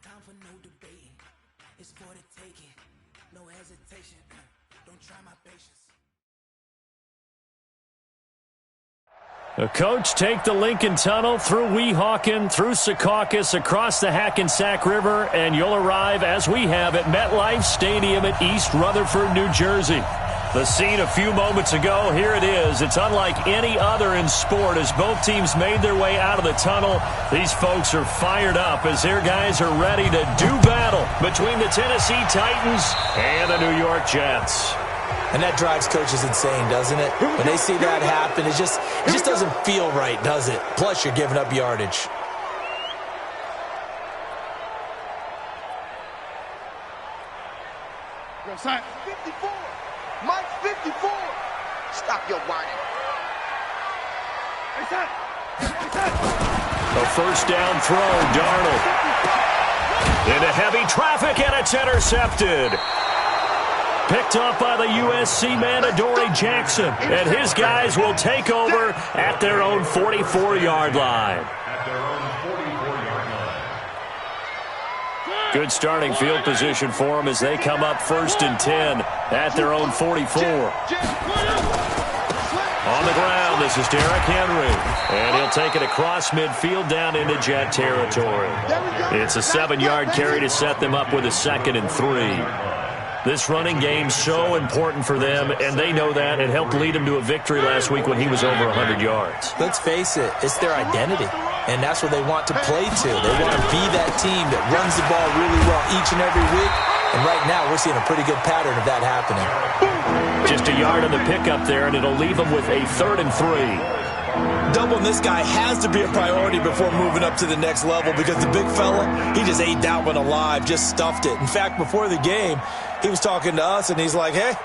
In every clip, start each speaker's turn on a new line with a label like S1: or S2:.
S1: time for no debating. It's for the taking. No hesitation. Don't try my patience.
S2: The coach take the Lincoln Tunnel through Weehawken, through Secaucus, across the Hackensack River, and you'll arrive, as we have, at MetLife Stadium at East Rutherford, New Jersey. The scene a few moments ago, here it is. It's unlike any other in sport as both teams made their way out of the tunnel. These folks are fired up as their guys are ready to do battle between the Tennessee Titans and the New York Jets.
S3: And that drives coaches insane, doesn't it? When they see that happen, it just doesn't feel right, does it? Plus, you're giving up yardage.
S4: Yo, son. 54. Mike 54. Stop your whining. Hey, son. Hey, son.
S2: A first down throw, Darnold. Into heavy traffic, and it's intercepted. Picked up by the USC man, Adoree Jackson. And his guys will take over at their own 44-yard line. Good starting field position for them as they come up 1st and 10 at their own 44. On the ground, this is Derrick Henry. And he'll take it across midfield down into Jet territory. It's a 7-yard carry to set them up with a 2nd and 3. This running game so important for them, and they know that. It helped lead them to a victory last week when he was over 100 yards.
S3: Let's face it, it's their identity, and that's what they want to play to. They want to be that team that runs the ball really well each and every week, and right now we're seeing a pretty good pattern of that happening.
S2: Just a yard on the pickup there, and it'll leave them with a 3rd and 3.
S3: Doubling this guy has to be a priority before moving up to the next level because the big fella, he just ate that one alive, just stuffed it. In fact, before the game, he was talking to us, and he's like, hey,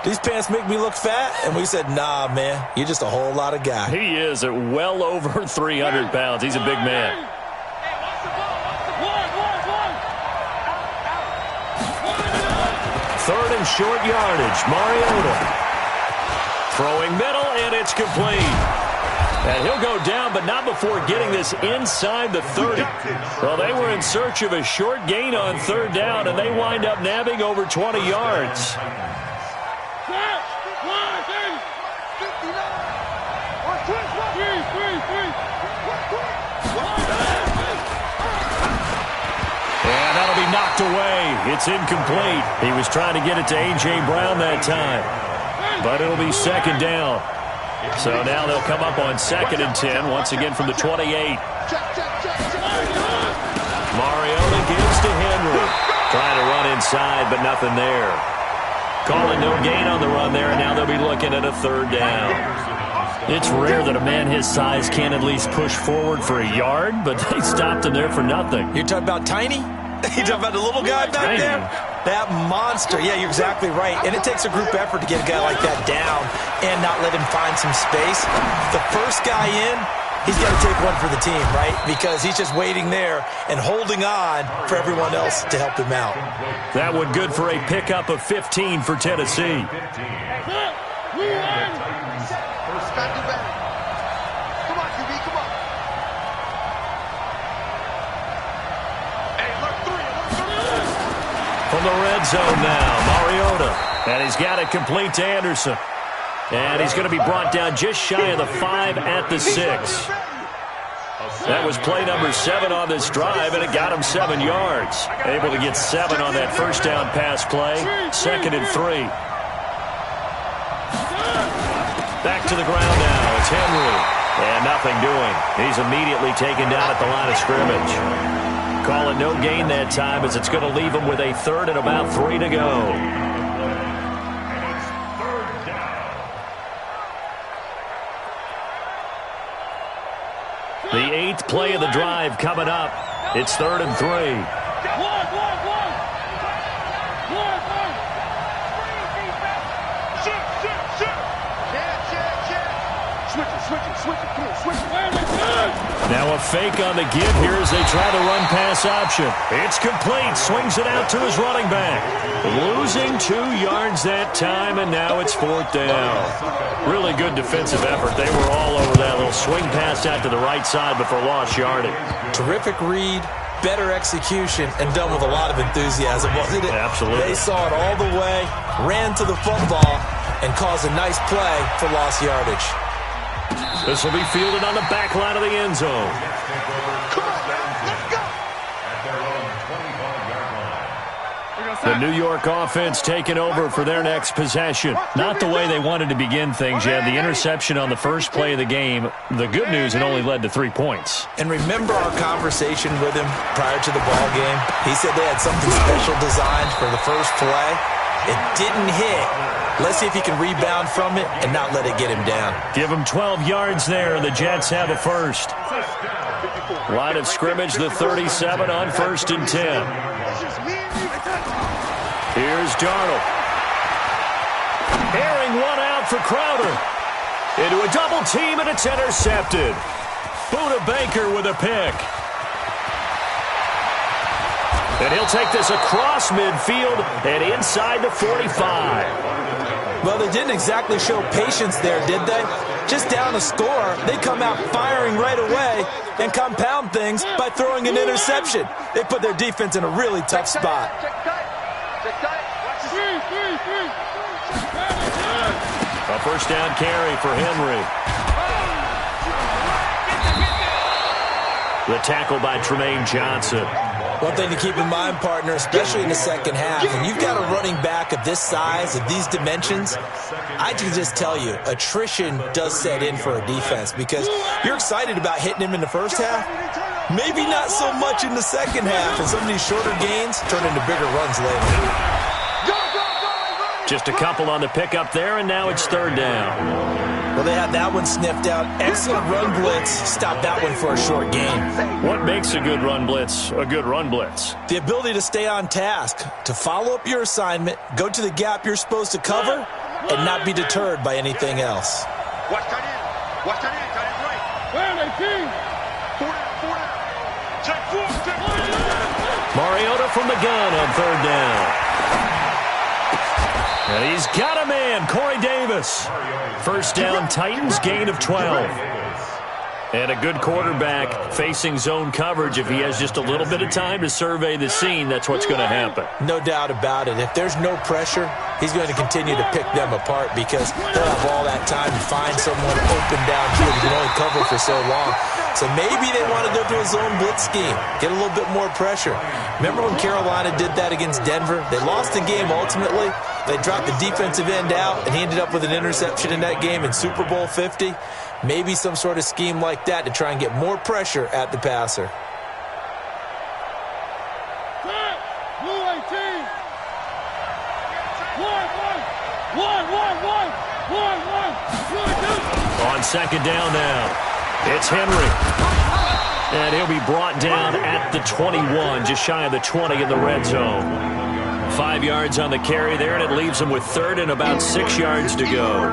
S3: these pants make me look fat? And we said, nah, man, you're just a whole lot of guy.
S2: He is at well over 300 pounds. He's a big man. Third and short yardage, Mariota. Throwing middle, and it's complete. And he'll go down, but not before getting this inside the 30. Well, they were in search of a short gain on 3rd down, and they wind up nabbing over 20 yards. And that'll be knocked away. It's incomplete. He was trying to get it to A.J. Brown that time. But it'll be 2nd down. So now they'll come up on 2nd and 10, once again from the 28. Mariota gives to Henry. Trying to run inside, but nothing there. Calling no gain on the run there, and now they'll be looking at a 3rd down. It's rare that a man his size can at least push forward for a yard, but they stopped him there for nothing.
S3: You're talking about tiny? You talking about the little guy back there? That monster. Yeah, you're exactly right. And it takes a group effort to get a guy like that down and not let him find some space. The first guy in, he's got to take one for the team, right? Because he's just waiting there and holding on for everyone else to help him out.
S2: That one good for a pickup of 15 for Tennessee. From the red zone now, Mariota. And he's got it complete to Anderson. And he's going to be brought down just shy of the 5 at the 6. That was play number 7 on this drive, and it got him 7 yards. Able to get 7 on that first down pass play. 2nd and 3. Back to the ground now. It's Henry. And nothing doing. He's immediately taken down at the line of scrimmage. Call it no gain that time as it's going to leave him with a 3rd and about 3 to go. The 8th play of the drive coming up. It's 3rd and 3. Now a fake on the give here as they try to run pass option. It's complete. Swings it out to his running back. Losing 2 yards that time, and now it's 4th down. Really good defensive effort. They were all over that little swing pass out to the right side, but for lost yardage.
S3: Terrific read, better execution and done with a lot of enthusiasm, wasn't it?
S2: Absolutely.
S3: They saw it all the way, ran to the football, and caused a nice play for lost yardage.
S2: This will be fielded on the back line of the end zone.
S4: Come on, let's go.
S2: The New York offense taking over for their next possession. Not the way they wanted to begin things yet. The interception on the first play of the game. The good news, it only led to 3 points.
S3: And remember our conversation with him prior to the ball game? He said they had something special designed for the first play. It didn't hit. Let's see if he can rebound from it and not let it get him down.
S2: Give him 12 yards there. The Jets have a first. Line of scrimmage, the 37 on 1st and 10. Here's Darnold. Airing one out for Crowder. Into a double team, and it's intercepted. Buda Baker with a pick. And he'll take this across midfield and inside the 45.
S3: Well, they didn't exactly show patience there, did they? Just down a score, they come out firing right away and compound things by throwing an interception. They put their defense in a really tough spot.
S2: A first down carry for Henry. The tackle by Tremaine Johnson.
S3: One thing to keep in mind, partner, especially in the second half, when you've got a running back of this size, of these dimensions, I can just tell you, attrition does set in for a defense because you're excited about hitting him in the first half. Maybe not so much in the second half, and some of these shorter gains turn into bigger runs later.
S2: Just a couple on the pickup there, and now it's 3rd down.
S3: Well, they had that one sniffed out. Excellent run blitz. Stop that one for a short gain.
S2: What makes a good run blitz a good run blitz?
S3: The ability to stay on task, to follow up your assignment, go to the gap you're supposed to cover, and not be deterred by anything else.
S4: Watch that in. Watch that in. Got it right. Where are they, team? Check 4.
S2: Mariota from the gun on 3rd down. And he's got a man, Corey Davis. First down, Titans, gain of 12. And a good quarterback facing zone coverage. If he has just a little bit of time to survey the scene, that's what's going to happen.
S3: No doubt about it. If there's no pressure, he's going to continue to pick them apart because they'll have all that time to find someone open downfield. You can only cover for so long. So maybe they want to go to a zone blitz scheme, get a little bit more pressure. Remember when Carolina did that against Denver? They lost the game ultimately. They dropped the defensive end out, and he ended up with an interception in that game in Super Bowl 50. Maybe some sort of scheme like that to try and get more pressure at the passer.
S2: On 2nd down now, it's Henry. And he'll be brought down at the 21, just shy of the 20 in the red zone. 5 yards on the carry there, and it leaves him with 3rd and about 6 yards to go.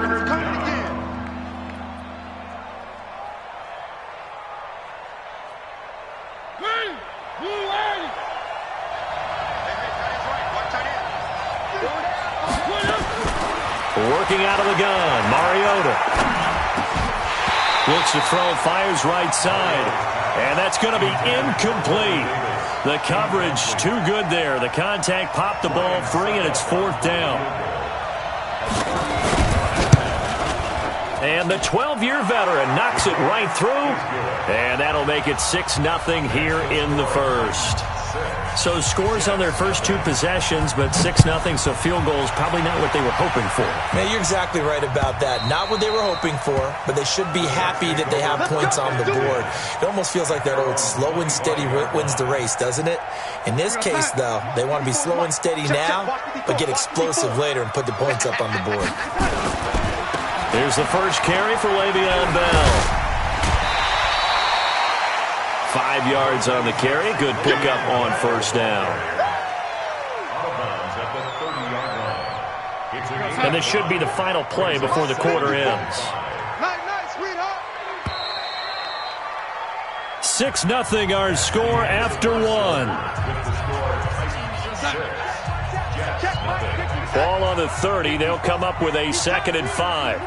S2: Working out of the gun, Mariota. Looks to throw, fires right side. And that's going to be incomplete. The coverage too good there. The contact popped the ball free, and it's 4th down. And the 12-year veteran knocks it right through. And that'll make it 6-0 here in the first. So scores on their first 2 possessions, but 6-0, so field goals probably not what they were hoping for.
S3: Man, you're exactly right about that. Not what they were hoping for, but they should be happy that they have points on the board. It almost feels like that old slow and steady wins the race, doesn't it? In this case, though, they want to be slow and steady now, but get explosive later and put the points up on the board.
S2: Here's the first carry for Le'Veon Bell. 5 yards on the carry. Good pickup on 1st down. And this should be the final play before the quarter ends. 6-0 our score after 1. Ball on the 30. They'll come up with a 2nd and 5.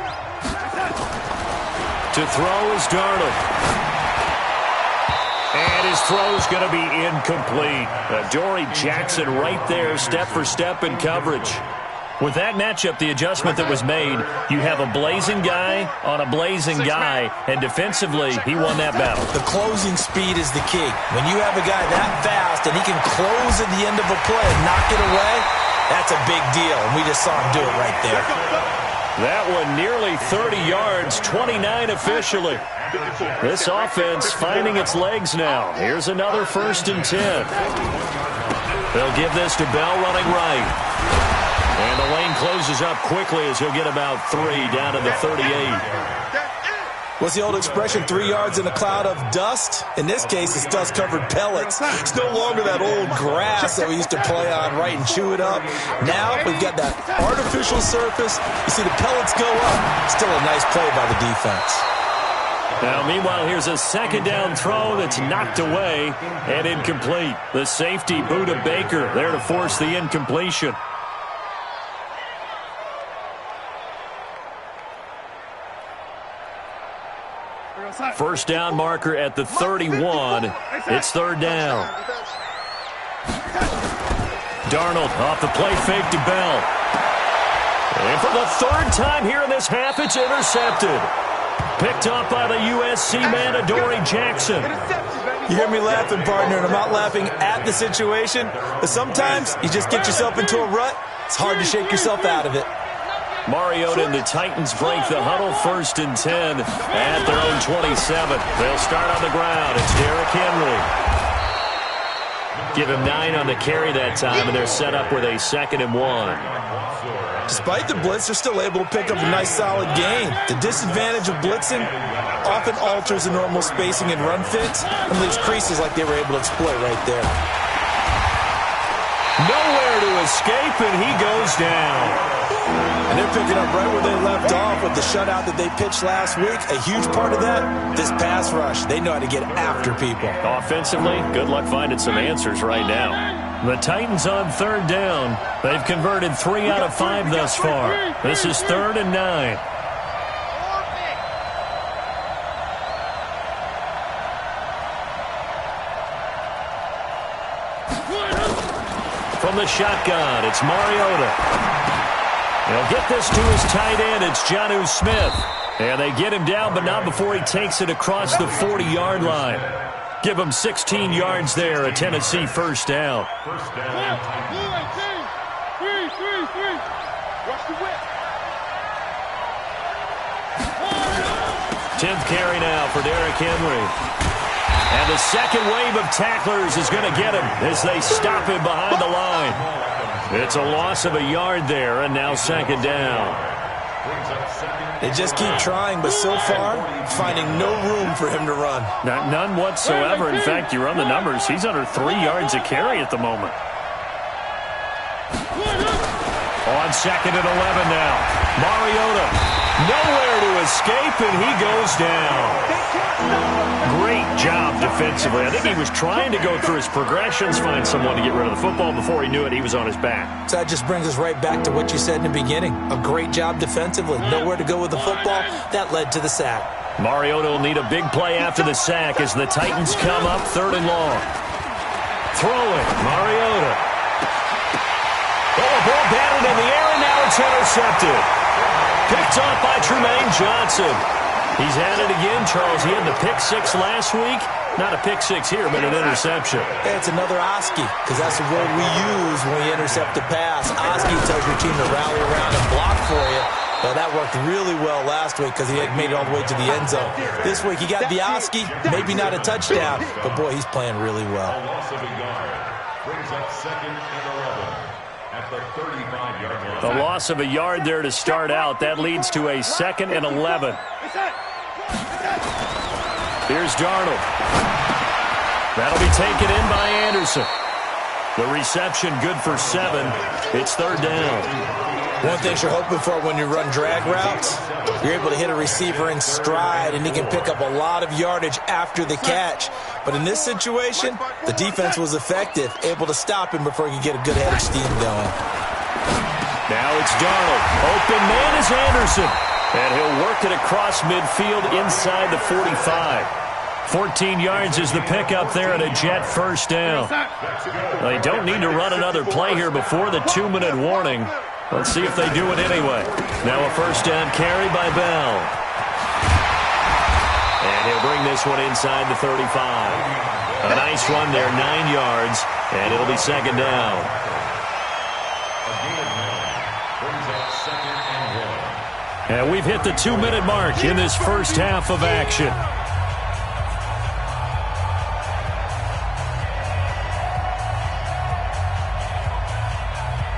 S2: To throw is Darnold. And his throw's going to be incomplete. Dory Jackson right there, step for step in coverage. With that matchup, the adjustment that was made, you have a blazing guy on a blazing guy, and defensively, he won that battle.
S3: The closing speed is the key. When you have a guy that fast and he can close at the end of a play and knock it away, that's a big deal, and we just saw him do it right there.
S2: That one nearly 30 yards, 29 officially. This offense finding its legs now. Here's another 1st and 10. They'll give this to Bell running right. And the lane closes up quickly as he'll get about 3 down to the 38.
S3: What's the old expression, 3 yards in a cloud of dust? In this case, it's dust-covered pellets. It's no longer that old grass that we used to play on, right, and chew it up. Now we've got that artificial surface. You see the pellets go up. Still a nice play by the defense.
S2: Now, meanwhile, here's a 2nd down throw that's knocked away and incomplete. The safety, Buda Baker, there to force the incompletion. First down marker at the 31. It's 3rd down. Darnold off the play fake to Bell. And for the 3rd time here in this half, it's intercepted. Picked up by the USC man, Adoree Jackson.
S3: You hear me laughing, partner, and I'm not laughing at the situation, but sometimes you just get yourself into a rut. It's hard to shake yourself out of it.
S2: Mariota and the Titans break the huddle, 1st and 10 at their own 27. They'll start on the ground. It's Derrick Henry. Give him 9 on the carry that time, and they're set up with a 2nd and 1.
S3: Despite the blitz, they're still able to pick up a nice, solid gain. The disadvantage of blitzing often alters the normal spacing and run fits and leaves creases like they were able to exploit right there.
S2: Nowhere to escape, and he goes down.
S3: And they're picking up right where they left off with the shutout that they pitched last week. A huge part of that, this pass rush. They know how to get after people.
S2: Offensively, good luck finding some answers right now. The Titans on 3rd down. They've converted 3 out of 5 thus far. This is 3rd and 9. From the shotgun, it's Mariota. He'll get this to his tight end. It's Jonnu Smith. And they get him down, but not before he takes it across the 40-yard line. Give him 16 yards there, a Tennessee 1st down. 10th carry now for Derrick Henry. And the second wave of tacklers is going to get him as they stop him behind the line. It's a loss of a yard there, and now 2nd down.
S3: They just keep trying, but so far, finding no room for him to run.
S2: None whatsoever. In fact, you run the numbers. He's under 3 yards a carry at the moment. On 2nd and 11 now. Mariota, nowhere to escape, and he goes down. Great job defensively. I think he was trying to go through his progressions, find someone to get rid of the football. Before he knew it, he was on his back.
S3: So that just brings us right back to what you said in the beginning. A great job defensively. Nowhere to go with the football. That led to the sack.
S2: Mariota will need a big play after the sack as the Titans come up 3rd and long. Throwing, Mariota. Oh, a ball batted in the air, and now it's intercepted. Picked off by Trumaine Johnson. He's had it again, Charles. He had the pick 6 last week. Not a pick 6 here, but an interception.
S3: Hey, it's another Oski, because that's the word we use when we intercept a pass. Oski tells your team to rally around and block for you. Well, that worked really well last week because he had made it all the way to the end zone. This week, he got the Oski, maybe not a touchdown, but, boy, he's playing really well.
S2: The loss of a yard there to start out. That leads to a 2nd and 11. Here's Darnold. That'll be taken in by Anderson. The reception good for 7. It's 3rd down.
S3: One thing you're hoping for when you run drag routes, you're able to hit a receiver in stride, and he can pick up a lot of yardage after the catch. But in this situation, the defense was effective, able to stop him before he could get a good head of steam going.
S2: Now it's Darnold. Open man is Anderson. And he'll work it across midfield inside the 45. 14 yards is the pickup there and a Jet first down. They don't need to run another play here before the 2-minute warning. Let's see if they do it anyway. Now a first down carry by Bell. And he'll bring this one inside the 35. A nice run there, 9 yards, and it'll be second down. And we've hit the 2-minute mark in this first half of action.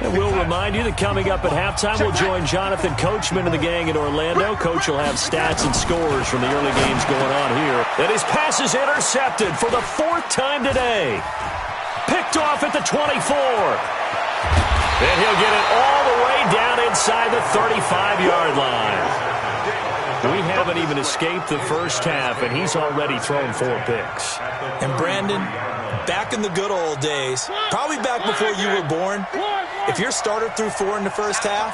S2: And we'll remind you that coming up at halftime, we'll join Jonathan Coachman and the gang in Orlando. Coach will have stats and scores from the early games going on here. And his pass is intercepted for the 4th time today. Picked off at the 24. And he'll get it all the way down inside the 35-yard line. We haven't even escaped the first half, and he's already thrown 4 picks.
S3: And Brandon, back in the good old days, probably back before you were born, if your starter threw 4 in the first half,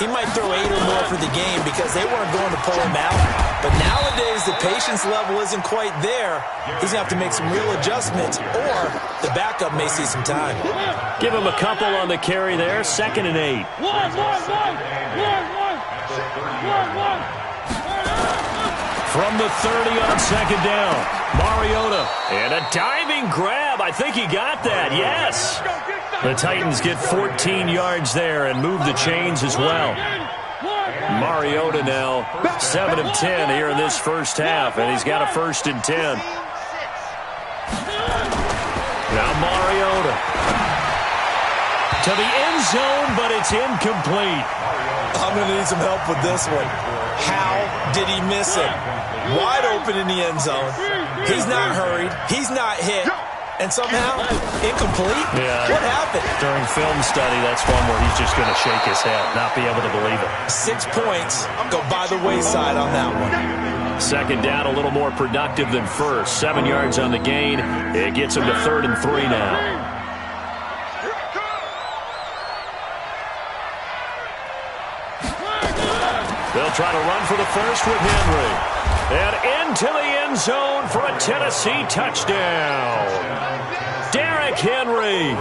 S3: he might throw 8 or more for the game because they weren't going to pull him out. But nowadays, the patience level isn't quite there. He's going to have to make some real adjustments, or the backup may see some time.
S2: Give him a couple on the carry there. 2nd and 8. From the 30 on 2nd down, Mariota. And a diving grab. I think he got that. Yes. The Titans get 14 yards there and move the chains as well. Mariota now 7 of 10 here in this first half, and he's got a 1st and 10. Now Mariota to the end zone, but it's incomplete.
S3: I'm going to need some help with this one. How did he miss it? Wide open in the end zone. He's not hurried. He's not hit. And somehow, incomplete?
S2: Yeah.
S3: What happened?
S2: During film study, that's one where he's just going to shake his head, not be able to believe it.
S3: 6 points go by the wayside on that one.
S2: 2nd down, a little more productive than first. 7 yards on the gain. It gets him to 3rd and 3 now. They'll try to run for the first with Henry. And into the end zone for a Tennessee touchdown. Derrick Henry,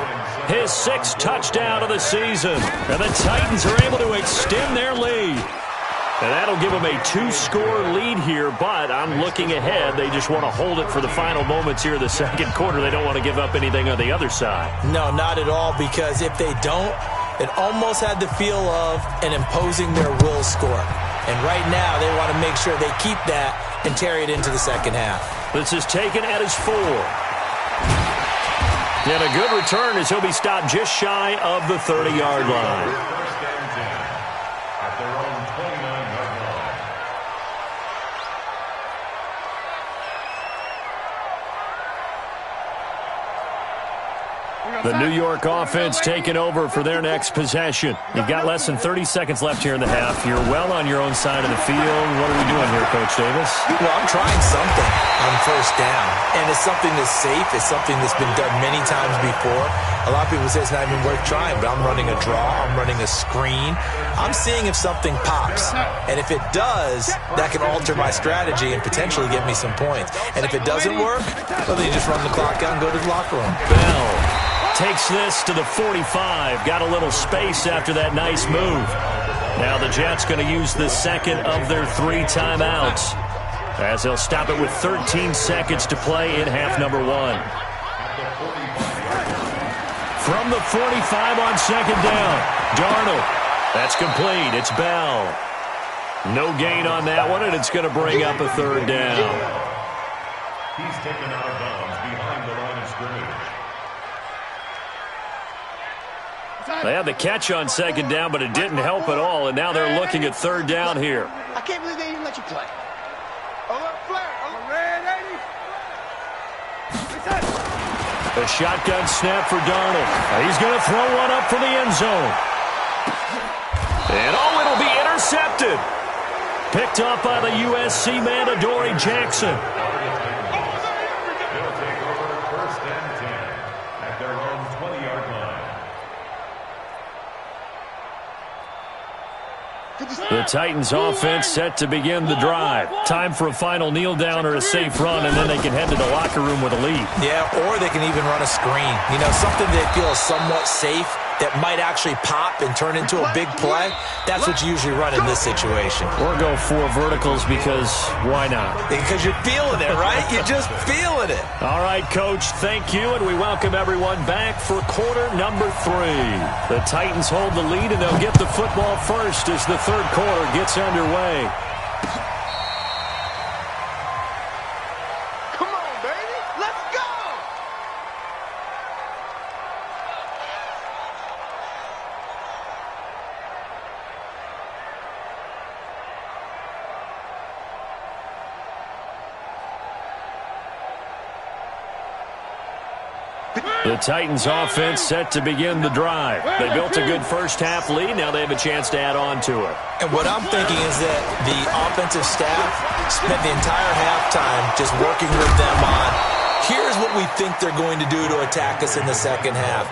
S2: his 6th touchdown of the season. And the Titans are able to extend their lead. And that'll give them a 2-score lead here, but I'm looking ahead. They just want to hold it for the final moments here of the 2nd quarter. They don't want to give up anything on the other side.
S3: No, not at all, because if they don't, it almost had the feel of an imposing their will score. And right now, they want to make sure they keep that and carry it into the 2nd half.
S2: This is taken at his 4. And a good return as he'll be stopped just shy of the 30-yard line. The New York offense taking over for their next possession. You've got less than 30 seconds left here in the half. You're well on your own side of the field. What are we doing here, Coach Davis?
S3: Well, I'm trying something on 1st down, and it's something that's safe. It's something that's been done many times before. A lot of people say it's not even worth trying, but I'm running a draw. I'm running a screen. I'm seeing if something pops, and if it does, that can alter my strategy and potentially get me some points. And if it doesn't work, well, then you just run the clock out and go to the locker room.
S2: Bell takes this to the 45. Got a little space after that nice move. Now the Jets going to use the 2nd of their 3 timeouts as they'll stop it with 13 seconds to play in half number 1. From the 45 on 2nd down, Darnold. That's complete. It's Bell. No gain on that one, and it's going to bring up a 3rd down.
S5: He's taken out of bounds behind the line of scrimmage.
S2: They had the catch on 2nd down, but it didn't help at all, and now they're looking at 3rd down here.
S4: I can't believe they even let you play.
S2: A shotgun snap for Darnold. He's going to throw one up for the end zone. And oh, it'll be intercepted. Picked up by the USC man, Adoree Jackson.
S5: They'll take over 1st and 10 at their own 20-yard line.
S2: The Titans offense set to begin the drive. Time for a final kneel down or a safe run, and then they can head to the locker room with a lead.
S3: Yeah, or they can even run a screen. You know, something they feel is somewhat safe that might actually pop and turn into a big play. That's what you usually run in this situation.
S2: Or go 4 verticals because why not?
S3: Because you're feeling it, right? You're just feeling it.
S2: All right, Coach, thank you, and we welcome everyone back for quarter number 3. The Titans hold the lead, and they'll get the football first as the third quarter gets underway.
S4: Come on, baby. Let's go.
S2: The Titans offense set to begin the drive. They built a good first-half lead. Now they have a chance to add on to it.
S3: And what I'm thinking is that the offensive staff spent the entire halftime just working with them on, here's what we think they're going to do to attack us in the second half.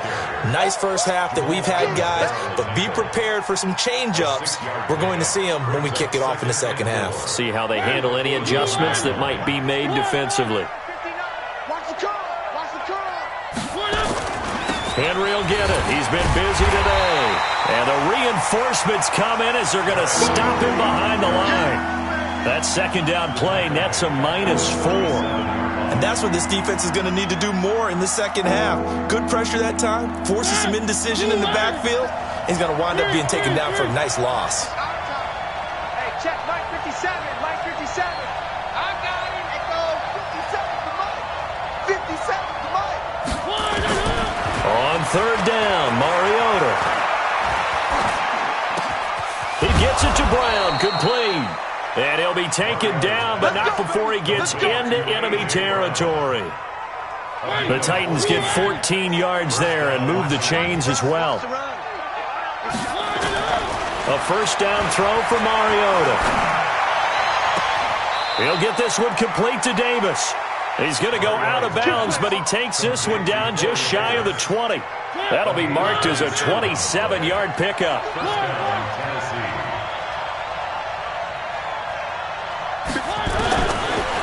S3: Nice first half that we've had, guys, but be prepared for some change-ups. We're going to see them when we kick it off in the second half.
S2: See how they handle any adjustments that might be made defensively. Henry will get it. He's been busy today. And the reinforcements come in as they're going to stop him behind the line. That second down play nets a -4.
S3: And that's what this defense is going to need to do more in the second half. Good pressure that time, forces some indecision in the backfield. He's going to wind up being taken down for a nice loss.
S4: Hey, check Mike 57. Mike 57. I got him. It goes 57 to Mike. 57 to Mike.
S2: On third down, Mariota. He gets it to Brown. Complete. And he'll be taken down, but not before he gets into enemy territory. The Titans get 14 yards there and move the chains as well. A first down throw for Mariota. He'll get this one complete to Davis. He's going to go out of bounds, but he takes this one down just shy of the 20. That'll be marked as a 27-yard pickup.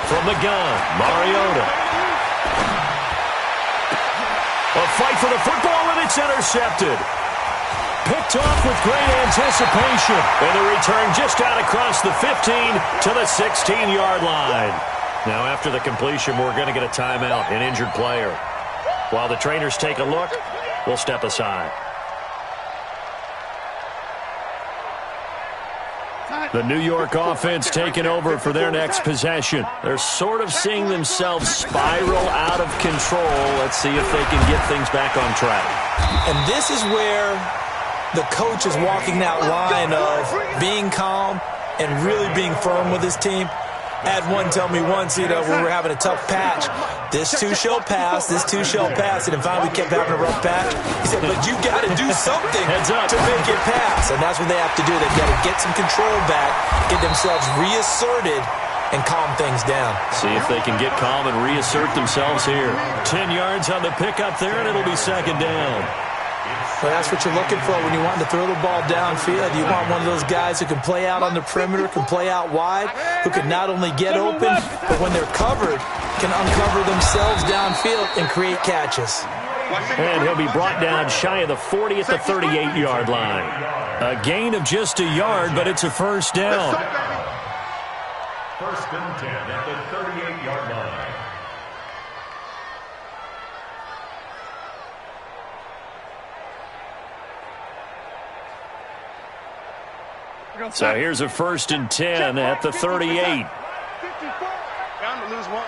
S2: From the gun, Mariota. A fight for the football, and it's intercepted. Picked off with great anticipation. And the return just out across the 15 to the 16-yard line. Now, after the completion, we're going to get a timeout, an injured player. While the trainers take a look, we'll step aside. The New York offense taking over for their next possession. They're sort of seeing themselves spiral out of control. Let's see if they can get things back on track.
S3: And this is where the coach is walking that line of being calm and really being firm with his team. Had one tell me once, you know, when we were having a tough patch, this too shall pass, this too shall pass. And finally we kept having a rough patch. He said, but you got to do something to make it pass. And that's what they have to do. They've got to get some control back, get themselves reasserted, and calm things down.
S2: See if they can get calm and reassert themselves here. 10 yards on the pickup there, and it'll be second down.
S3: Well, that's what you're looking for when you want to throw the ball downfield. You want one of those guys who can play out on the perimeter, can play out wide, who can not only get open, but when they're covered, can uncover themselves downfield and create catches.
S2: And he'll be brought down shy of the 40 at the 38-yard line. A gain of just a yard, but it's a first down.
S5: First and 10 at the 38-yard line.
S2: So here's a first and 10 at the 38.
S4: 54. Bound to lose one.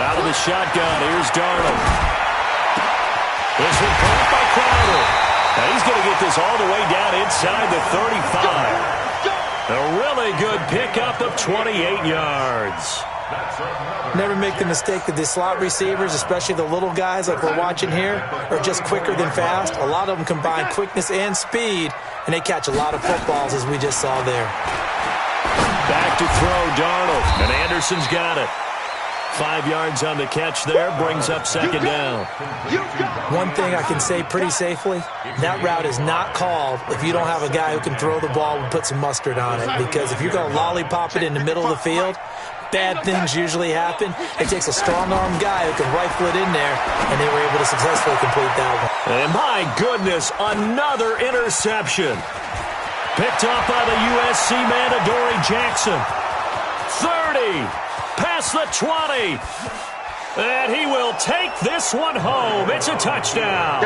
S2: Out of the shotgun, here's Darnold. This one caught by Crowder. Now he's going to get this all the way down inside the 35. A really good pickup of 28 yards.
S3: Never make the mistake that the slot receivers, especially the little guys like we're watching here, are just quicker than fast. A lot of them combine quickness and speed, and they catch a lot of footballs, as we just saw there.
S2: Back to throw, Darnold, and Anderson's got it. 5 yards on the catch there, brings up second down.
S3: One thing I can say pretty safely, that route is not called if you don't have a guy who can throw the ball and put some mustard on it. Because if you're going to lollipop it in the middle of the field, bad things usually happen. It takes a strong-arm guy who can rifle it in there, and they were able to successfully complete that one.
S2: And my goodness, another interception. Picked off by the USC man, Adoree Jackson. 30. Past the 20. And he will take this one home. It's a touchdown.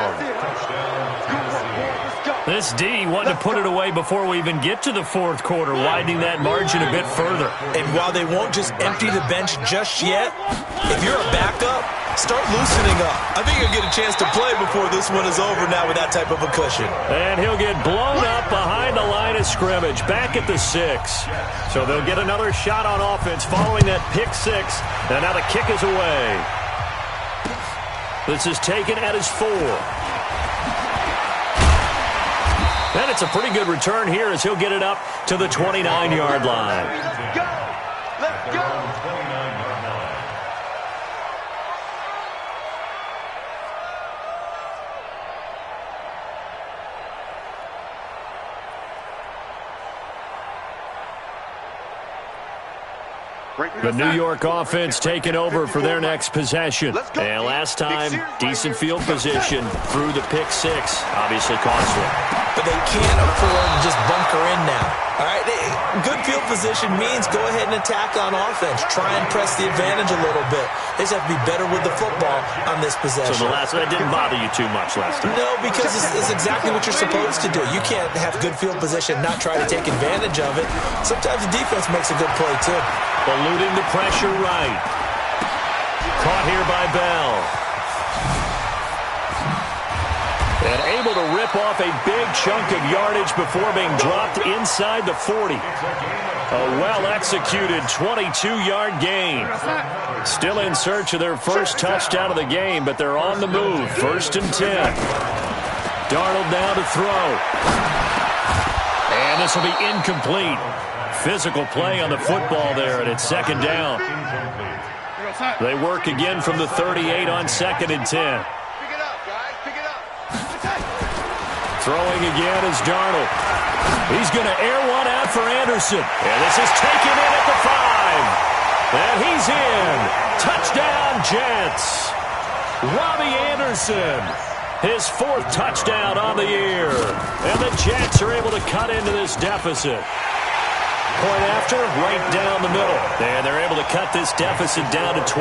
S2: This D wanted to put it away before we even get to the fourth quarter, widening that margin a bit further.
S3: And while they won't just empty the bench just yet, if you're a backup, start loosening up. I think you'll get a chance to play before this one is over now with that type of a cushion.
S2: And he'll get blown up behind the line of scrimmage, back at the 6. So they'll get another shot on offense following that pick 6. And now the kick is away. This is taken at his 4. And it's a pretty good return here as he'll get it up to the 29-yard line.
S4: Let's go! Let's go!
S2: The New York offense taking over for their next possession. And last time, decent field position through the pick 6. Obviously costly.
S3: But they can't afford to just bunker in now. All right, good field position means go ahead and attack on offense. Try and press the advantage a little bit. They just have to be better with the football on this possession.
S2: So that didn't bother you too much last time?
S3: No, because it's exactly what you're supposed to do. You can't have good field position, not try to take advantage of it. Sometimes the defense makes a good play, too.
S2: Eluding the pressure right. Caught here by Bell. And able to rip off a big chunk of yardage before being dropped inside the 40. A well-executed 22-yard gain. Still in search of their first touchdown of the game, but they're on the move. 1st and 10. Darnold now to throw. And this will be incomplete. Physical play on the football there, and it's second down. They work again from the 38 on 2nd and 10.
S4: Pick it up, guys. Pick it up.
S2: Throwing again is Darnold. He's going to air one out for Anderson. And this is taken in at the 5. And he's in. Touchdown, Jets. Robbie Anderson. His 4th touchdown on the year. And the Jets are able to cut into this deficit. Point after, right down the middle. And they're able to cut this deficit down to 12.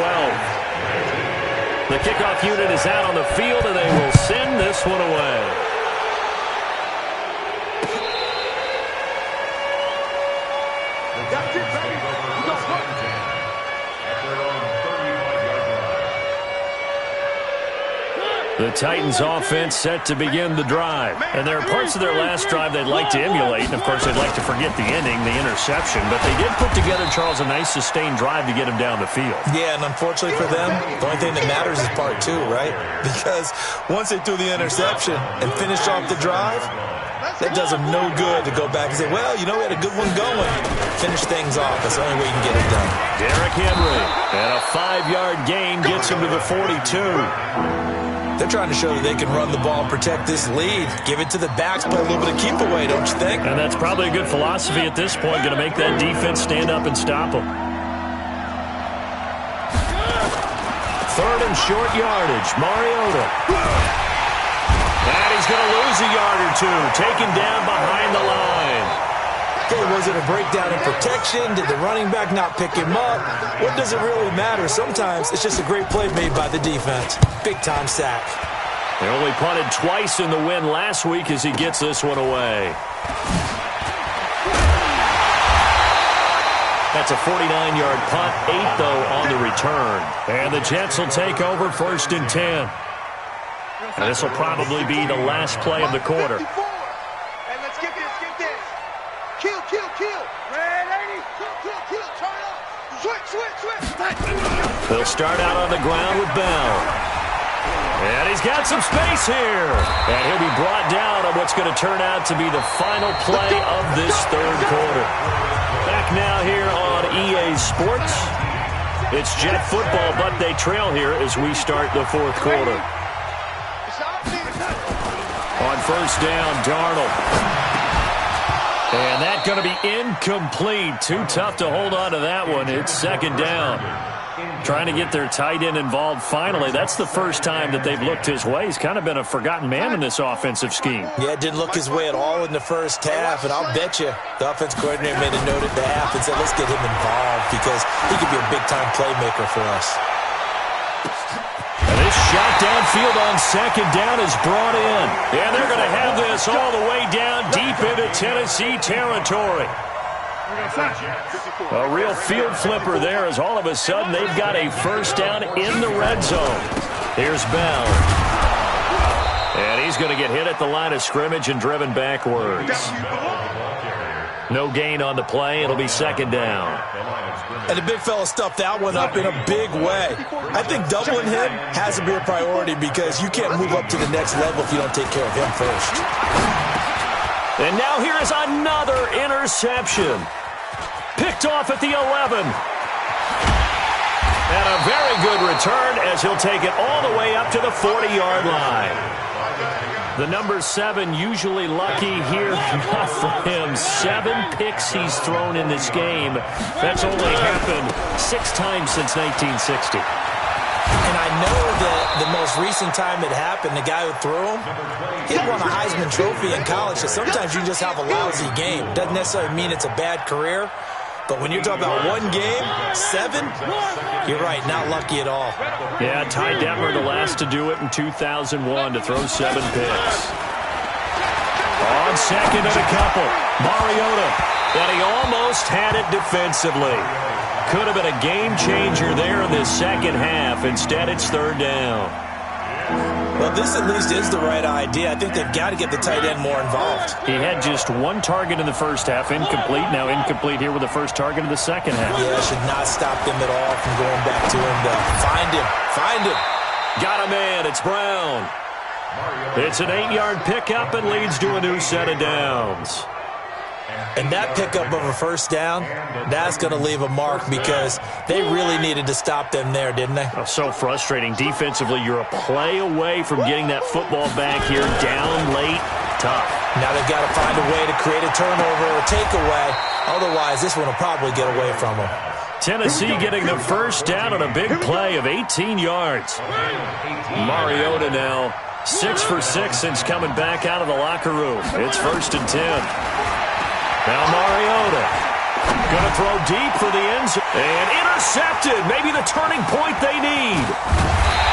S2: The kickoff unit is out on the field, and they will send this one away.
S4: That's it, baby. We got one.
S2: The Titans offense set to begin the drive. And there are parts of their last drive they'd like to emulate. And, of course, they'd like to forget the ending, the interception. But they did put together, Charles, a nice sustained drive to get him down the field.
S3: Yeah, and unfortunately for them, the only thing that matters is part 2, right? Because once they threw the interception and finished off the drive, that does them no good to go back and say, well, you know, we had a good one going. Finish things off. That's the only way you can get it done.
S2: Derrick Henry. And a 5-yard gain gets him to the 42.
S3: They're trying to show that they can run the ball and protect this lead. Give it to the backs, play a little bit of keep away, don't you think?
S2: And that's probably a good philosophy at this point, going to make that defense stand up and stop them. 3rd and short yardage, Mariota. And he's going to lose a yard or 2, taken down behind the line.
S3: Okay, was it a breakdown in protection? Did the running back not pick him up? What does it really matter? Sometimes it's just a great play made by the defense. Big-time sack.
S2: They only punted twice in the win last week as he gets this one away. That's a 49-yard punt, 8, though, on the return. And the Jets will take over 1st and 10. And this will probably be the last play of the quarter.
S4: Hey, let's get this, get this. Kill, kill, kill. Red 80. Kill, kill, kill. Turn up. Switch, switch, switch.
S2: They'll start out on the ground with Bell. And he's got some space here. And he'll be brought down on what's going to turn out to be the final play of this 3rd quarter. Back now here on EA Sports. It's Jet football, but they trail here as we start the fourth quarter. On first down, Darnold. And that's going to be incomplete. Too tough to hold on to that one. It's second down. Trying to get their tight end involved finally. That's the first time that they've looked his way. He's kind of been a forgotten man in this offensive scheme.
S3: Yeah, it didn't look his way at all in the first half, and I'll bet you the offense coordinator made a note at the half and said, let's get him involved because he could be a big-time playmaker for us.
S2: And this shot downfield on second down is brought in. And they're going to have this all the way down deep into Tennessee territory. A real field flipper there as all of a sudden they've got a first down in the red zone. Here's Bell. And he's going to get hit at the line of scrimmage and driven backwards. No gain on the play. It'll be second down.
S3: And the big fella stuffed that one up in a big way. I think doubling him has to be a priority because you can't move up to the next level if you don't take care of him first.
S2: And now here is another interception. Picked off at the 11. And a very good return as he'll take it all the way up to the 40-yard line. The number 7 usually lucky here. Not for him. 7 picks he's thrown in this game. That's only happened 6 times since 1960.
S3: And I know that the most recent time it happened, the guy who threw him, he won a Heisman Trophy in college. So sometimes you just have a lousy game. Doesn't necessarily mean it's a bad career. But when you're talking about one game, 7, you're right, not lucky at all.
S2: Yeah, Ty Detmer, the last to do it in 2001, to throw 7 picks. On second and a couple, Mariota. And he almost had it defensively. Could have been a game changer there in this second half. Instead, it's third down.
S3: Well, this at least is the right idea. I think they've got to get the tight end more involved.
S2: He had just 1 target in the first half, incomplete. Now incomplete here with the first target of the second half.
S3: Yeah, should not stop them at all from going back to him. Find him. Find him.
S2: Got a man. It's Brown. It's an 8-yard pickup and leads to a new set of downs.
S3: And that pickup of a first down, that's going to leave a mark because they really needed to stop them there, didn't they?
S2: Oh, so frustrating. Defensively, you're a play away from getting that football back here. Down late, tough.
S3: Now they've got to find a way to create a turnover or takeaway. Otherwise, this one will probably get away from them.
S2: Tennessee getting the first down on a big play of 18 yards. Mariota now 6 for 6 since coming back out of the locker room. It's 1st and 10. Now Mariota going to throw deep for the end zone. And intercepted. Maybe the turning point they need.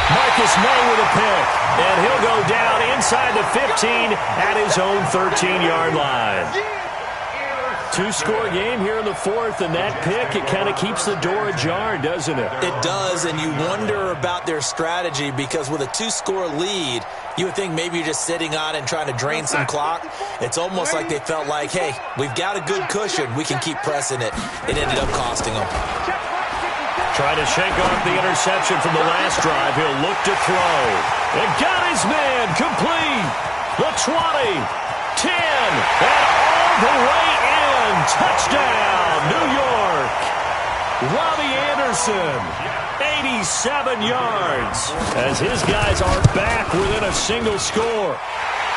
S2: Marcus May with a pick. And he'll go down inside the 15 at his own 13-yard line. 2-score game here in the fourth, and that pick, it kind of keeps the door ajar, doesn't it?
S3: It does, and you wonder about their strategy because with a 2-score lead, you would think maybe you're just sitting on it and trying to drain some clock. It's almost like they felt like, hey, we've got a good cushion. We can keep pressing it. It ended up costing them.
S2: Trying to shake off the interception from the last drive. He'll look to throw. And got his man complete. The 20, 10, and all the way in. Touchdown, New York. Robbie Anderson, 87 yards, as his guys are back within a single score.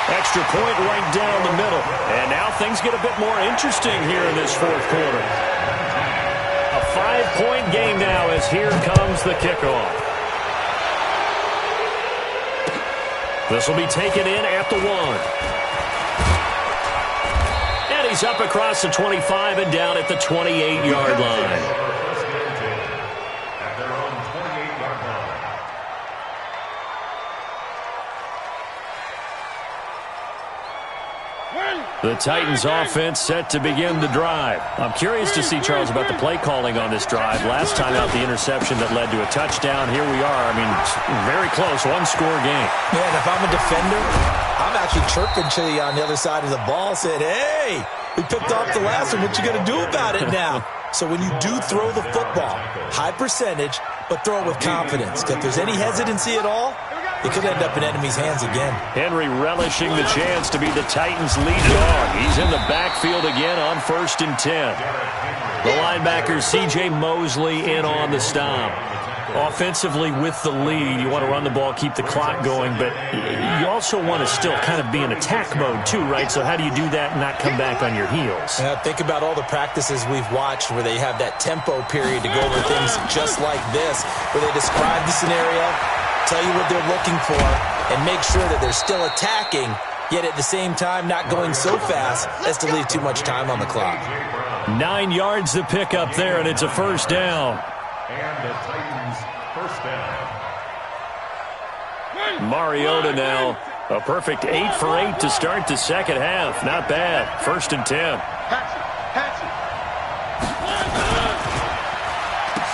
S2: Extra point right down the middle. And now things get a bit more interesting here in this fourth quarter. A 5-point game now as here comes the kickoff. This will be taken in at the 1. He's up across the 25 and down at the 28-yard line. The Titans offense set to begin the drive. I'm curious to see, Charles, about the play calling on this drive. Last time out, the interception that led to a touchdown. Here we are. I mean, very close, 1-score game.
S3: Yeah, and if I'm a defender, I'm actually chirping to you on the other side of the ball, saying, hey, we picked off the last one. What you going to do about it now? So when you do throw the football, high percentage, but throw it with confidence. If there's any hesitancy at all, it could end up in enemy's hands again.
S2: Henry relishing the chance to be the Titans' lead dog. He's in the backfield again on 1st and 10. The linebacker, C.J. Mosley, in on the stop. Offensively with the lead, you want to run the ball, keep the clock going, but you also want to still kind of be in attack mode too, right? So how do you do that and not come back on your heels?
S3: Yeah, think about all the practices we've watched where they have that tempo period to go over things just like this, where they describe the scenario, tell you what they're looking for, and make sure that they're still attacking, yet at the same time not going so fast as to leave too much time on the clock.
S2: 9 yards to pick up there, and it's a first down.
S5: And the Titans first down.
S2: Mariota now, a perfect 8 for 8 to start the second half. Not bad. 1st and 10.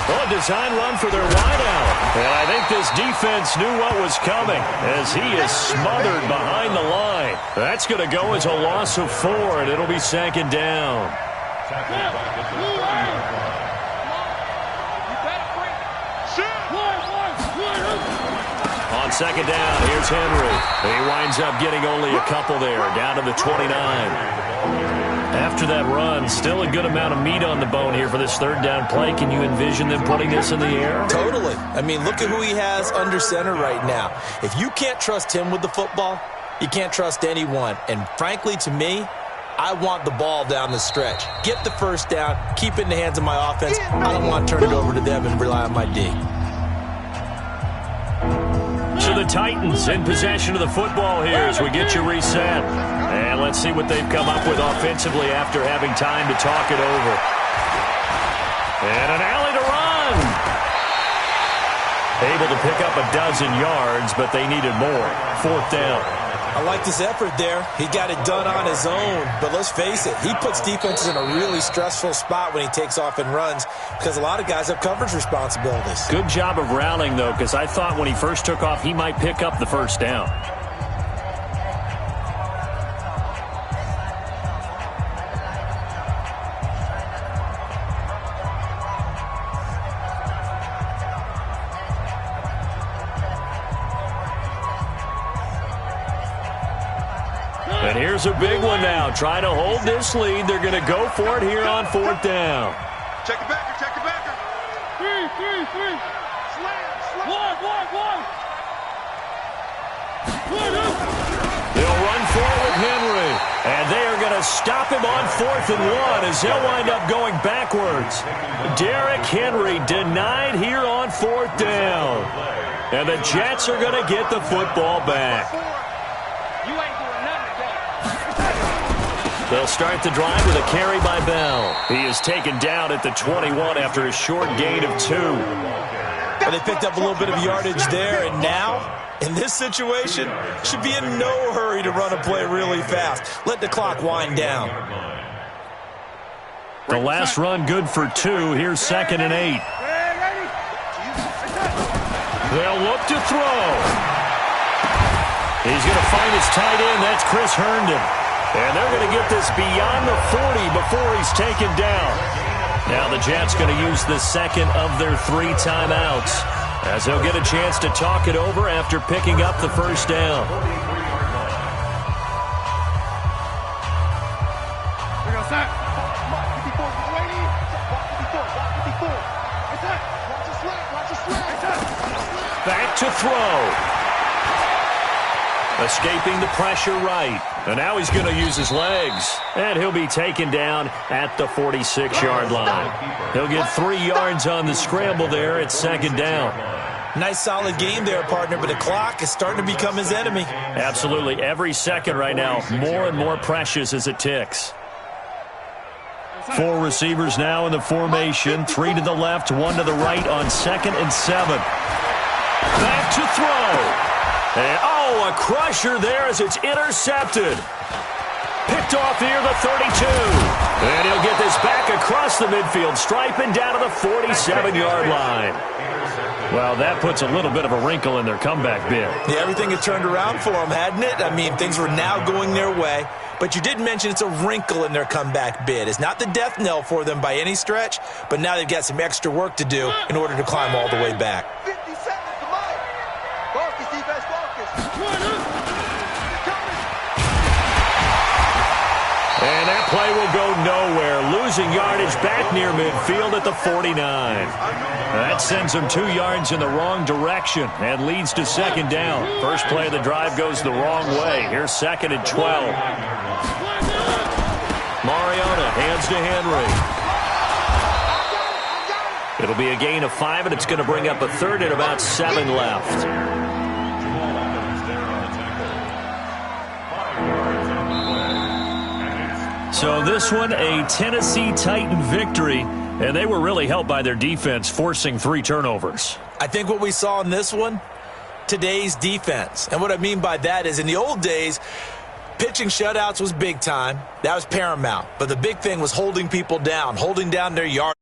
S2: Well, a design run for their wideout. And I think this defense knew what was coming as he is smothered behind the line. That's going to go as a loss of 4, and it'll be 2nd down. On 2nd down, here's Henry. He winds up getting only a couple there, down to the 29. After that run, still a good amount of meat on the bone here for this 3rd down play. Can you envision them putting this in the air?
S3: Totally. I mean, look at who he has under center right now. If you can't trust him with the football, you can't trust anyone. And frankly, to me, I want the ball down the stretch. Get the 1st down, keep it in the hands of my offense. I don't want to turn it over to them and rely on my D.
S2: So the Titans in possession of the football here as we get you reset. And let's see what they've come up with offensively after having time to talk it over. And an alley to run. Able to pick up a dozen yards, but they needed more. 4th down.
S3: I like this effort there. He got it done on his own. But let's face it, he puts defenses in a really stressful spot when he takes off and runs because a lot of guys have coverage responsibilities.
S2: Good job of routing, though, because I thought when he first took off, he might pick up the 1st down. And here's a big one now. Trying to hold this lead. They're going to go for it here on 4th down.
S4: Check it backer, check it backer. 3. Slam. One.
S2: They'll run for it with Henry. And they are going to stop him on 4th and 1 as they'll wind up going backwards. Derrick Henry denied here on 4th down. And the Jets are going to get the football back.
S4: You ain't doing nothing today.
S2: They'll start the drive with a carry by Bell. He is taken down at the 21 after a short gain of 2.
S3: And they picked up a little bit of yardage there, and now, in this situation, should be in no hurry to run a play really fast. Let the clock wind down.
S2: The last run good for 2. Here's 2nd and 8. They'll look to throw. He's going to find his tight end. That's Chris Herndon. And they're going to get this beyond the 40 before he's taken down. Now the Jets going to use the 2nd of their 3 timeouts as they'll get a chance to talk it over after picking up the 1st down. Back to throw. Escaping the pressure right. And now he's going to use his legs. And he'll be taken down at the 46-yard line. He'll get 3 yards on the scramble there at 2nd down.
S3: Nice solid game there, partner, but the clock is starting to become his enemy.
S2: Absolutely. Every second right now, more and more precious as it ticks. 4 receivers now in the formation. 3 to the left, 1 to the right on 2nd and 7. Back to throw. And, a crusher there as it's intercepted. Picked off near the 32. And he'll get this back across the midfield stripe and down to the 47-yard line. Well, that puts a little bit of a wrinkle in their comeback bid.
S3: Yeah, everything had turned around for them, hadn't it? I mean, things were now going their way. But you did mention it's a wrinkle in their comeback bid. It's not the death knell for them by any stretch, but now they've got some extra work to do in order to climb all the way back.
S4: 50 seconds to Mike. Focus, defense, focus.
S2: And that play will go nowhere, losing yardage back near midfield at the 49. That sends them 2 yards in the wrong direction and leads to second down. First play of the drive goes the wrong way. Here's 2nd and 12. Mariota hands to Henry. It'll be a gain of 5, and it's going to bring up a 3rd and about 7 left. So this one, a Tennessee Titan victory, and they were really helped by their defense, forcing 3 turnovers.
S3: I think what we saw in this one, today's defense. And what I mean by that is in the old days, pitching shutouts was big time. That was paramount. But the big thing was holding people down, holding down their yard.